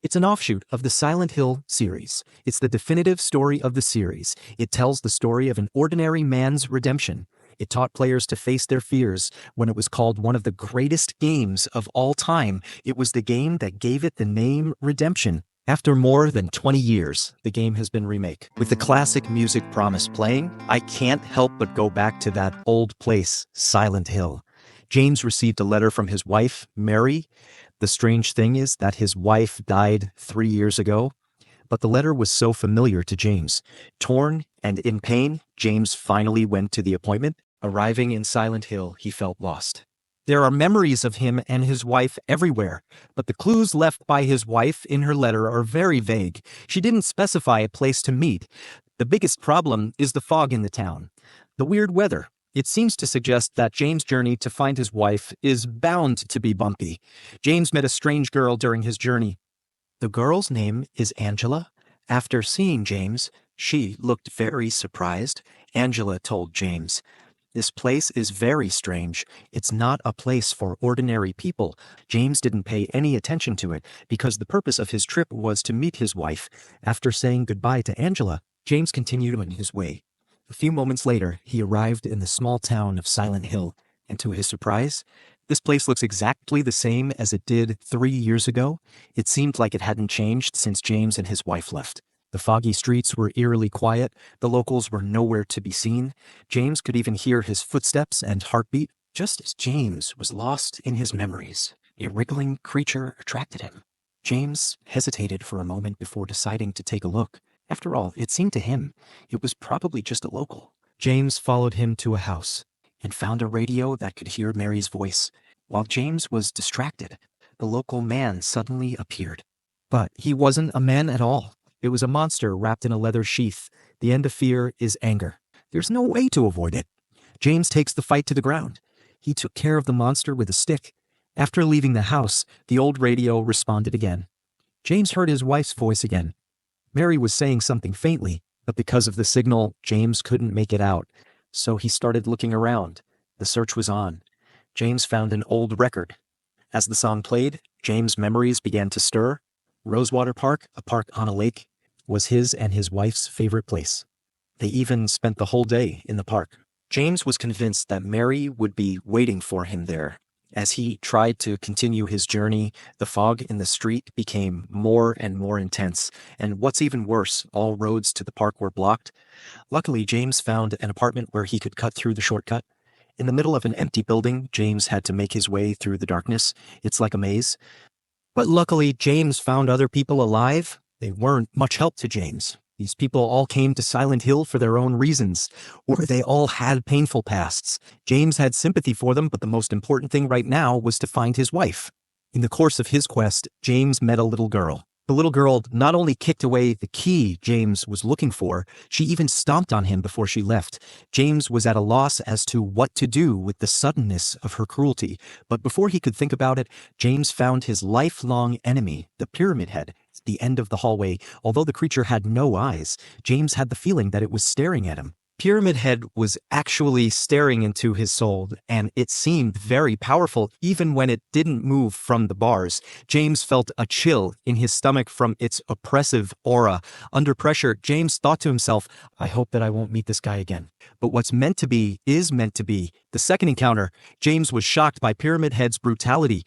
It's an offshoot of the Silent Hill series. It's the definitive story of the series. It tells the story of an ordinary man's redemption. It taught players to face their fears when it was called one of the greatest games of all time. It was the game that gave it the name Redemption. After more than 20 years, the game has been remade. With the classic music Promise playing, I can't help but go back to that old place, Silent Hill. James received a letter from his wife, Mary. The strange thing is that his wife died 3 years ago, but the letter was so familiar to James. Torn and in pain, James finally went to the appointment. Arriving in Silent Hill, he felt lost. There are memories of him and his wife everywhere, but the clues left by his wife in her letter are very vague. She didn't specify a place to meet. The biggest problem is the fog in the town. The weird weather. It seems to suggest that James' journey to find his wife is bound to be bumpy. James met a strange girl during his journey. The girl's name is Angela. After seeing James, she looked very surprised. Angela told James, "This place is very strange. It's not a place for ordinary people." James didn't pay any attention to it because the purpose of his trip was to meet his wife. After saying goodbye to Angela, James continued on his way. A few moments later, he arrived in the small town of Silent Hill, and to his surprise, this place looks exactly the same as it did 3 years ago. It seemed like it hadn't changed since James and his wife left. The foggy streets were eerily quiet. The locals were nowhere to be seen. James could even hear his footsteps and heartbeat. Just as James was lost in his memories, a wriggling creature attracted him. James hesitated for a moment before deciding to take a look. After all, it seemed to him it was probably just a local. James followed him to a house and found a radio that could hear Mary's voice. While James was distracted, the local man suddenly appeared. But he wasn't a man at all. It was a monster wrapped in a leather sheath. The end of fear is anger. There's no way to avoid it. James takes the fight to the ground. He took care of the monster with a stick. After leaving the house, the old radio responded again. James heard his wife's voice again. Mary was saying something faintly, but because of the signal, James couldn't make it out. So he started looking around. The search was on. James found an old record. As the song played, James' memories began to stir. Rosewater Park, a park on a lake, was his and his wife's favorite place. They even spent the whole day in the park. James was convinced that Mary would be waiting for him there. As he tried to continue his journey, the fog in the street became more and more intense, and what's even worse, all roads to the park were blocked. Luckily, James found an apartment where he could cut through the shortcut. In the middle of an empty building, James had to make his way through the darkness. It's like a maze. But luckily, James found other people alive. They weren't much help to James. These people all came to Silent Hill for their own reasons, or they all had painful pasts. James had sympathy for them, but the most important thing right now was to find his wife. In the course of his quest, James met a little girl. The little girl not only kicked away the key James was looking for, she even stomped on him before she left. James was at a loss as to what to do with the suddenness of her cruelty. But before he could think about it, James found his lifelong enemy, the Pyramid Head, at the end of the hallway. Although the creature had no eyes, James had the feeling that it was staring at him. Pyramid Head was actually staring into his soul, and it seemed very powerful even when it didn't move from the bars. James felt a chill in his stomach from its oppressive aura. Under pressure, James thought to himself, "I hope that I won't meet this guy again." But what's meant to be is meant to be. The second encounter, James was shocked by Pyramid Head's brutality.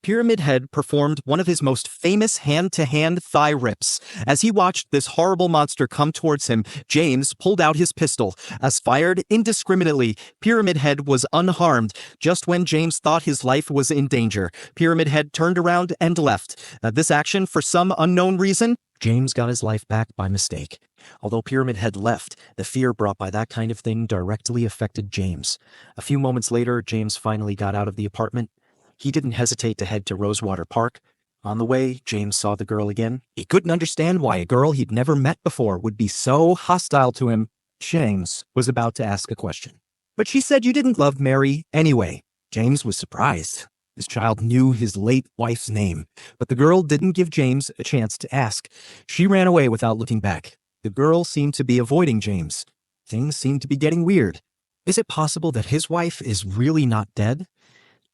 Pyramid Head performed one of his most famous hand-to-hand thigh rips. As he watched this horrible monster come towards him, James pulled out his pistol. As fired indiscriminately, Pyramid Head was unharmed. Just when James thought his life was in danger, Pyramid Head turned around and left. This action, for some unknown reason, James got his life back by mistake. Although Pyramid Head left, the fear brought by that kind of thing directly affected James. A few moments later, James finally got out of the apartment. He didn't hesitate to head to Rosewater Park. On the way, James saw the girl again. He couldn't understand why a girl he'd never met before would be so hostile to him. James was about to ask a question. "But she said you didn't love Mary anyway." James was surprised. This child knew his late wife's name, but the girl didn't give James a chance to ask. She ran away without looking back. The girl seemed to be avoiding James. Things seemed to be getting weird. Is it possible that his wife is really not dead?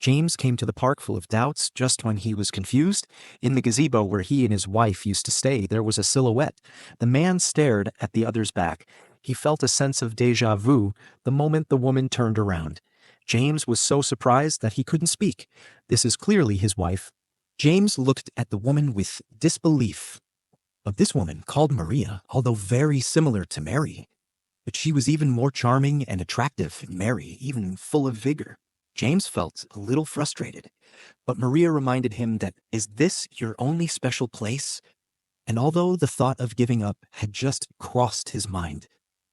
James came to the park full of doubts just when he was confused. In the gazebo where he and his wife used to stay, there was a silhouette. The man stared at the other's back. He felt a sense of déjà vu the moment the woman turned around. James was so surprised that he couldn't speak. This is clearly his wife. James looked at the woman with disbelief. But this woman, called Maria, although very similar to Mary, but she was even more charming and attractive, Mary, even full of vigor. James felt a little frustrated, but Maria reminded him that, is this your only special place? And although the thought of giving up had just crossed his mind,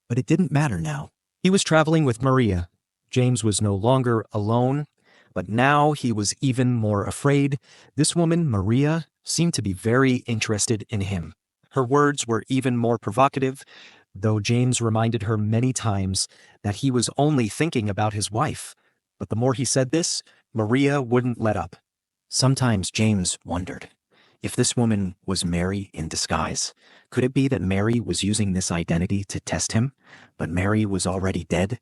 but it didn't matter now. He was traveling with Maria. James was no longer alone, but now he was even more afraid. This woman, Maria, seemed to be very interested in him. Her words were even more provocative, though James reminded her many times that he was only thinking about his wife. But the more he said this, Maria wouldn't let up. Sometimes James wondered if this woman was Mary in disguise. Could it be that Mary was using this identity to test him, but Mary was already dead?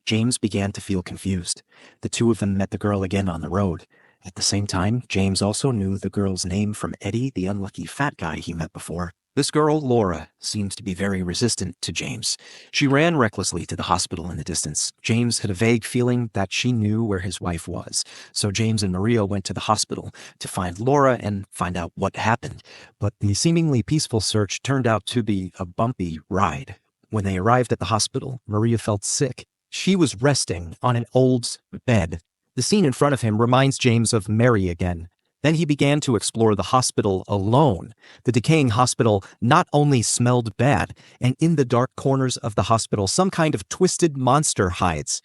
James began to feel confused. The two of them met the girl again on the road. At the same time, James also knew the girl's name from Eddie, the unlucky fat guy he met before. This girl, Laura, seemed to be very resistant to James. She ran recklessly to the hospital in the distance. James had a vague feeling that she knew where his wife was, so James and Maria went to the hospital to find Laura and find out what happened. But the seemingly peaceful search turned out to be a bumpy ride. When they arrived at the hospital, Maria felt sick. She was resting on an old bed. The scene in front of him reminds James of Mary again. Then he began to explore the hospital alone. The decaying hospital not only smelled bad, and in the dark corners of the hospital some kind of twisted monster hides.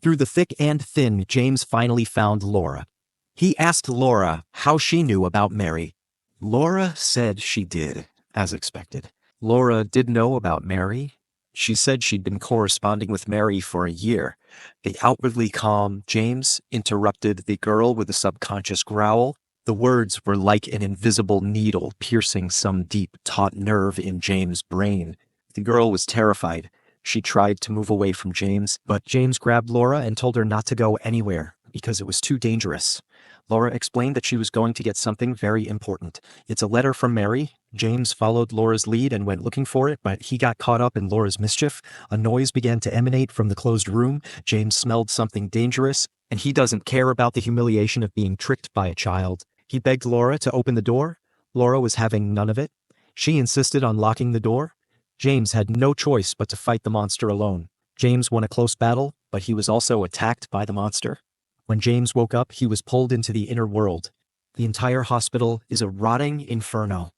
Through the thick and thin, James finally found Laura. He asked Laura how she knew about Mary. Laura said she did, as expected. Laura did know about Mary. She said she'd been corresponding with Mary for a year. The outwardly calm James interrupted the girl with a subconscious growl. The words were like an invisible needle piercing some deep, taut nerve in James' brain. The girl was terrified. She tried to move away from James, but James grabbed Laura and told her not to go anywhere because it was too dangerous. Laura explained that she was going to get something very important. It's a letter from Mary. James followed Laura's lead and went looking for it, but he got caught up in Laura's mischief. A noise began to emanate from the closed room. James smelled something dangerous, and he doesn't care about the humiliation of being tricked by a child. He begged Laura to open the door. Laura was having none of it. She insisted on locking the door. James had no choice but to fight the monster alone. James won a close battle, but he was also attacked by the monster. When James woke up, he was pulled into the inner world. The entire hospital is a rotting inferno.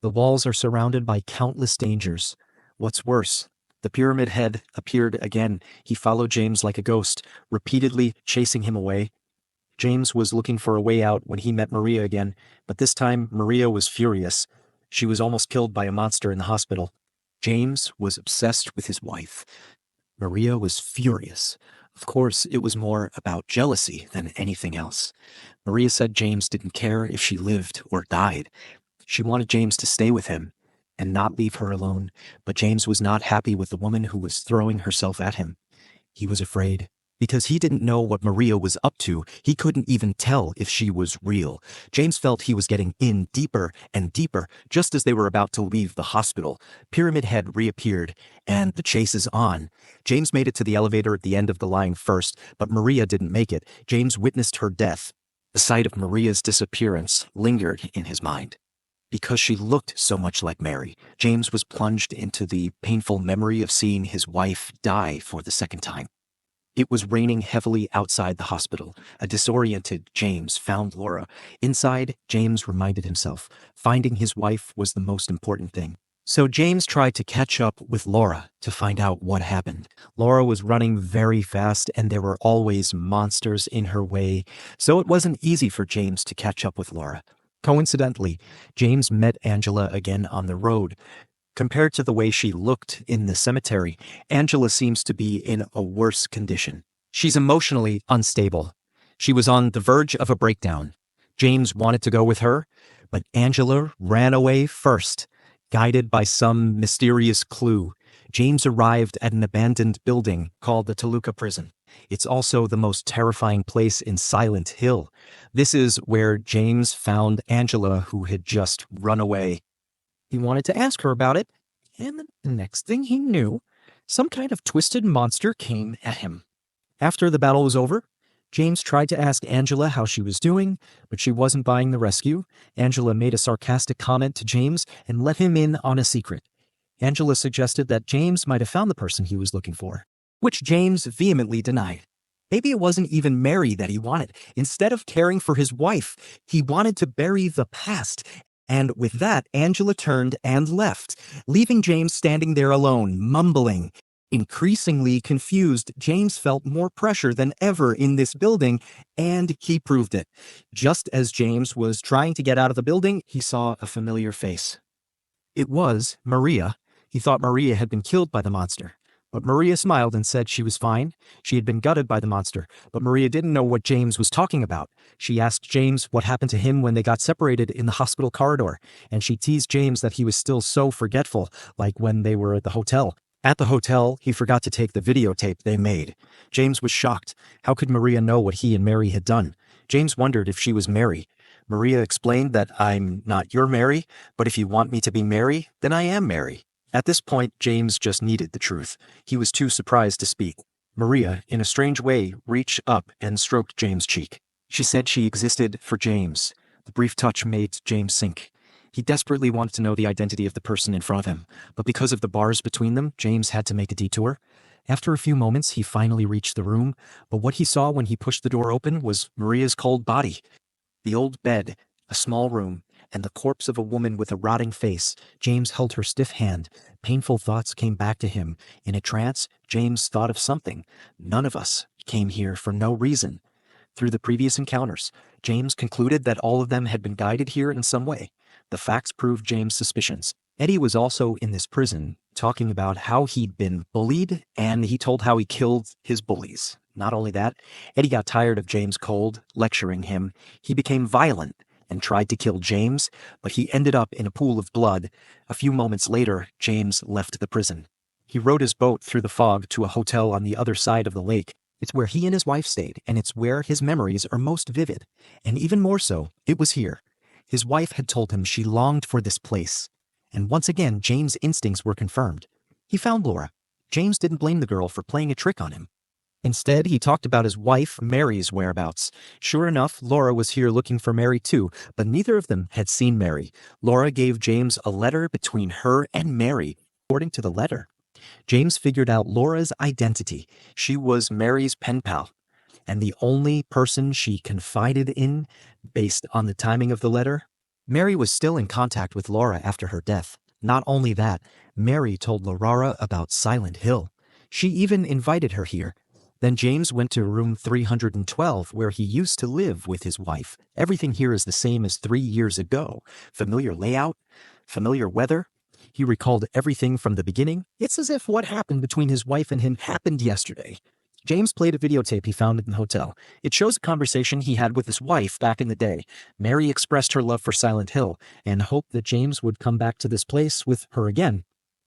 The walls are surrounded by countless dangers. What's worse, the Pyramid Head appeared again. He followed James like a ghost, repeatedly chasing him away. James was looking for a way out when he met Maria again, but this time Maria was furious. She was almost killed by a monster in the hospital. James was obsessed with his wife. Maria was furious. Of course, it was more about jealousy than anything else. Maria said James didn't care if she lived or died. She wanted James to stay with him and not leave her alone, but James was not happy with the woman who was throwing herself at him. He was afraid. Because he didn't know what Maria was up to, he couldn't even tell if she was real. James felt he was getting in deeper and deeper. Just as they were about to leave the hospital, Pyramid Head reappeared, and the chase is on. James made it to the elevator at the end of the line first, but Maria didn't make it. James witnessed her death. The sight of Maria's disappearance lingered in his mind. Because she looked so much like Mary, James was plunged into the painful memory of seeing his wife die for the second time. It was raining heavily outside the hospital. A disoriented James found Laura. Inside, James reminded himself, finding his wife was the most important thing. So James tried to catch up with Laura to find out what happened. Laura was running very fast, and there were always monsters in her way, so it wasn't easy for James to catch up with Laura. Coincidentally, James met Angela again on the road. Compared to the way she looked in the cemetery, Angela seems to be in a worse condition. She's emotionally unstable. She was on the verge of a breakdown. James wanted to go with her, but Angela ran away first, guided by some mysterious clue. James arrived at an abandoned building called the Toluca Prison. It's also the most terrifying place in Silent Hill. This is where James found Angela, who had just run away. He wanted to ask her about it, and the next thing he knew, some kind of twisted monster came at him. After the battle was over, James tried to ask Angela how she was doing, but she wasn't buying the rescue. Angela made a sarcastic comment to James and let him in on a secret. Angela suggested that James might have found the person he was looking for, which James vehemently denied. Maybe it wasn't even Mary that he wanted. Instead of caring for his wife, he wanted to bury the past. And with that, Angela turned and left, leaving James standing there alone, mumbling. Increasingly confused, James felt more pressure than ever in this building, and he proved it. Just as James was trying to get out of the building, he saw a familiar face. It was Maria. He thought Maria had been killed by the monster. But Maria smiled and said she was fine. She had been gutted by the monster, but Maria didn't know what James was talking about. She asked James what happened to him when they got separated in the hospital corridor, and she teased James that he was still so forgetful, like when they were at the hotel. At the hotel, he forgot to take the videotape they made. James was shocked. How could Maria know what he and Mary had done? James wondered if she was Mary. Maria explained that I'm not your Mary, but if you want me to be Mary, then I am Mary. At this point, James just needed the truth. He was too surprised to speak. Maria, in a strange way, reached up and stroked James' cheek. She said she existed for James. The brief touch made James sink. He desperately wanted to know the identity of the person in front of him, but because of the bars between them, James had to make a detour. After a few moments, he finally reached the room, but what he saw when he pushed the door open was Maria's cold body. The old bed, a small room, and the corpse of a woman with a rotting face. James held her stiff hand. Painful thoughts came back to him. In a trance, James thought of something. None of us came here for no reason. Through the previous encounters, James concluded that all of them had been guided here in some way. The facts proved James' suspicions. Eddie was also in this prison, talking about how he'd been bullied, and he told how he killed his bullies. Not only that, Eddie got tired of James Cold lecturing him. He became violent and tried to kill James, but he ended up in a pool of blood. A few moments later, James left the prison. He rowed his boat through the fog to a hotel on the other side of the lake. It's where he and his wife stayed, and it's where his memories are most vivid. And even more so, it was here. His wife had told him she longed for this place. And once again, James' instincts were confirmed. He found Laura. James didn't blame the girl for playing a trick on him. Instead, he talked about his wife, Mary's whereabouts. Sure enough, Laura was here looking for Mary too, but neither of them had seen Mary. Laura gave James a letter between her and Mary. According to the letter, James figured out Laura's identity. She was Mary's pen pal, and the only person she confided in, based on the timing of the letter. Mary was still in contact with Laura after her death. Not only that, Mary told Laura about Silent Hill. She even invited her here. Then James went to room 312, where he used to live with his wife. Everything here is the same as 3 years ago. Familiar layout, familiar weather. He recalled everything from the beginning. It's as if what happened between his wife and him happened yesterday. James played a videotape he found in the hotel. It shows a conversation he had with his wife back in the day. Mary expressed her love for Silent Hill and hoped that James would come back to this place with her again.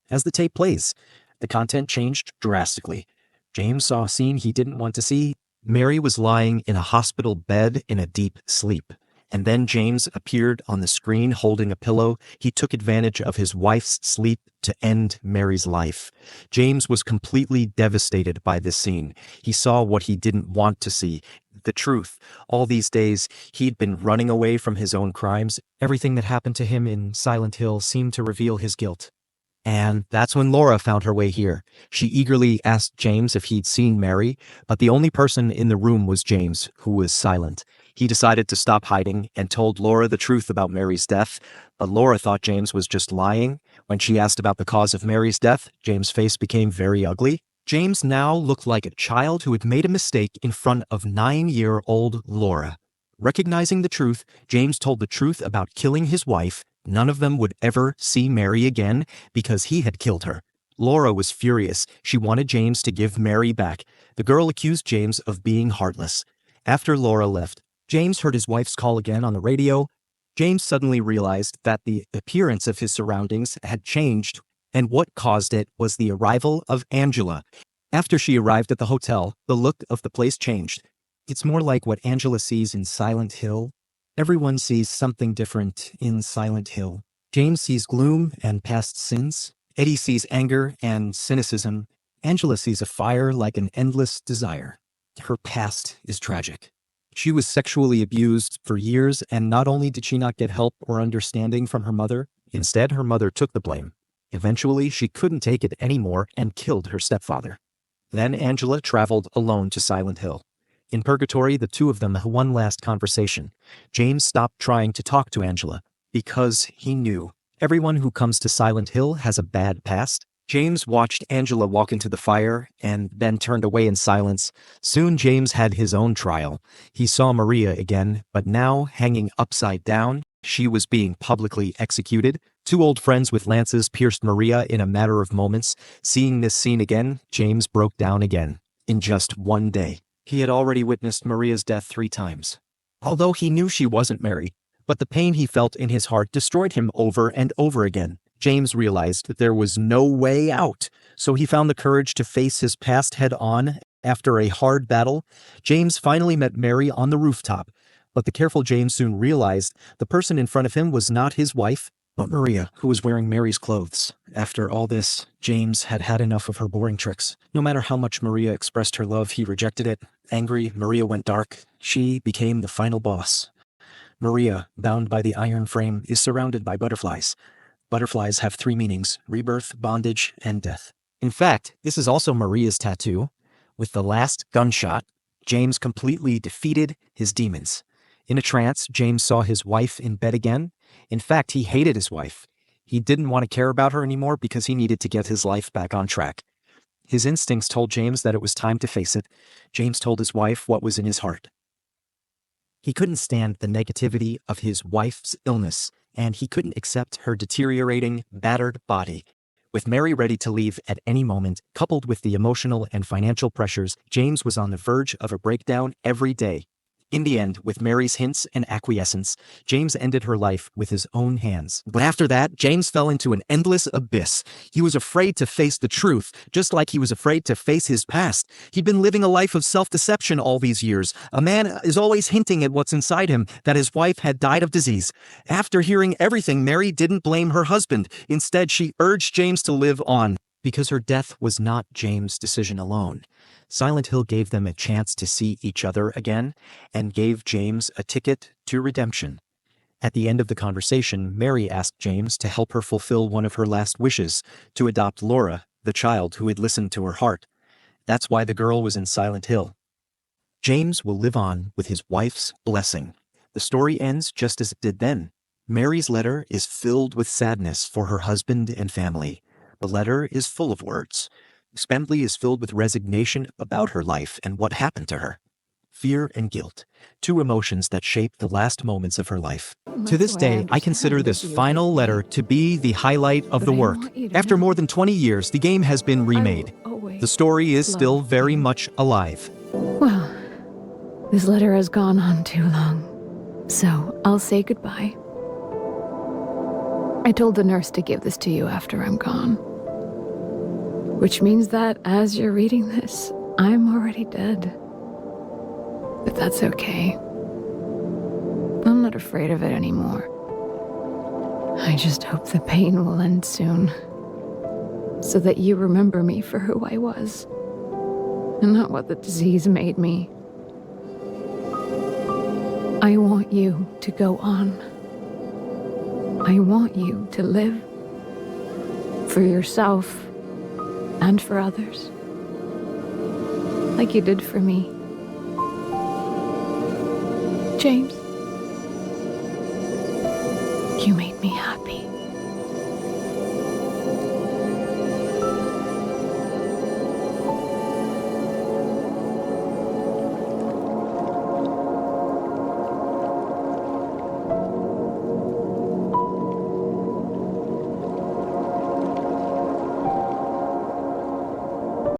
As the tape plays, the content changed drastically. James saw a scene he didn't want to see. Mary was lying in a hospital bed in a deep sleep. And then James appeared on the screen holding a pillow. He took advantage of his wife's sleep to end Mary's life. James was completely devastated by this scene. He saw what he didn't want to see, the truth. All these days, he'd been running away from his own crimes. Everything that happened to him in Silent Hill seemed to reveal his guilt. And that's when Laura found her way here. She eagerly asked James if he'd seen Mary, but the only person in the room was James, who was silent. He decided to stop hiding and told Laura the truth about Mary's death, but Laura thought James was just lying. When she asked about the cause of Mary's death, James' face became very ugly. James now looked like a child who had made a mistake in front of 9-year-old Laura. Recognizing the truth, James told the truth about killing his wife. None of them would ever see Mary again because he had killed her. Laura was furious. She wanted James to give Mary back. The girl accused James of being heartless. After Laura left, James heard his wife's call again on the radio. James suddenly realized that the appearance of his surroundings had changed. And what caused it was the arrival of Angela. After she arrived at the hotel, the look of the place changed. It's more like what Angela sees in Silent Hill. Everyone sees something different in Silent Hill. James sees gloom and past sins. Eddie sees anger and cynicism. Angela sees a fire like an endless desire. Her past is tragic. She was sexually abused for years, and not only did she not get help or understanding from her mother, instead her mother took the blame. Eventually, she couldn't take it anymore and killed her stepfather. Then Angela traveled alone to Silent Hill. In Purgatory, the two of them had one last conversation. James stopped trying to talk to Angela because he knew everyone who comes to Silent Hill has a bad past. James watched Angela walk into the fire and then turned away in silence. Soon James had his own trial. He saw Maria again, but now hanging upside down. She was being publicly executed. Two old friends with lances pierced Maria in a matter of moments. Seeing this scene again, James broke down again. In just one day, he had already witnessed Maria's death 3 times. Although he knew she wasn't Mary, but the pain he felt in his heart destroyed him over and over again. James realized that there was no way out, so he found the courage to face his past head-on. After a hard battle, James finally met Mary on the rooftop, but the careful James soon realized the person in front of him was not his wife, but Maria, who was wearing Mary's clothes. After all this, James had had enough of her boring tricks. No matter how much Maria expressed her love, he rejected it. Angry, Maria went dark. She became the final boss. Maria, bound by the iron frame, is surrounded by butterflies. Butterflies have 3 meanings: rebirth, bondage, and death. In fact, this is also Maria's tattoo. With the last gunshot, James completely defeated his demons. In a trance, James saw his wife in bed again. In fact, he hated his wife. He didn't want to care about her anymore because he needed to get his life back on track. His instincts told James that it was time to face it. James told his wife what was in his heart. He couldn't stand the negativity of his wife's illness, and he couldn't accept her deteriorating, battered body. With Mary ready to leave at any moment, coupled with the emotional and financial pressures, James was on the verge of a breakdown every day. In the end, with Mary's hints and acquiescence, James ended her life with his own hands. But after that, James fell into an endless abyss. He was afraid to face the truth, just like he was afraid to face his past. He'd been living a life of self-deception all these years. A man is always hinting at what's inside him, that his wife had died of disease. After hearing everything, Mary didn't blame her husband. Instead, she urged James to live on, because her death was not James' decision alone. Silent Hill gave them a chance to see each other again and gave James a ticket to redemption. At the end of the conversation, Mary asked James to help her fulfill one of her last wishes, to adopt Laura, the child who had listened to her heart. That's why the girl was in Silent Hill. James will live on with his wife's blessing. The story ends just as it did then. Mary's letter is filled with sadness for her husband and family. The letter is full of words. Spendley is filled with resignation about her life and what happened to her. Fear and guilt, 2 emotions that shaped the last moments of her life. To this day, I consider this final letter to be the highlight of the work. After more than 20 years, the game has been remade. The story is still very much alive. Well, this letter has gone on too long, so I'll say goodbye. I told the nurse to give this to you after I'm gone. Which means that, as you're reading this, I'm already dead. But that's okay. I'm not afraid of it anymore. I just hope the pain will end soon, so that you remember me for who I was, and not what the disease made me. I want you to go on. I want you to live. For yourself, and for others. Like you did for me. James.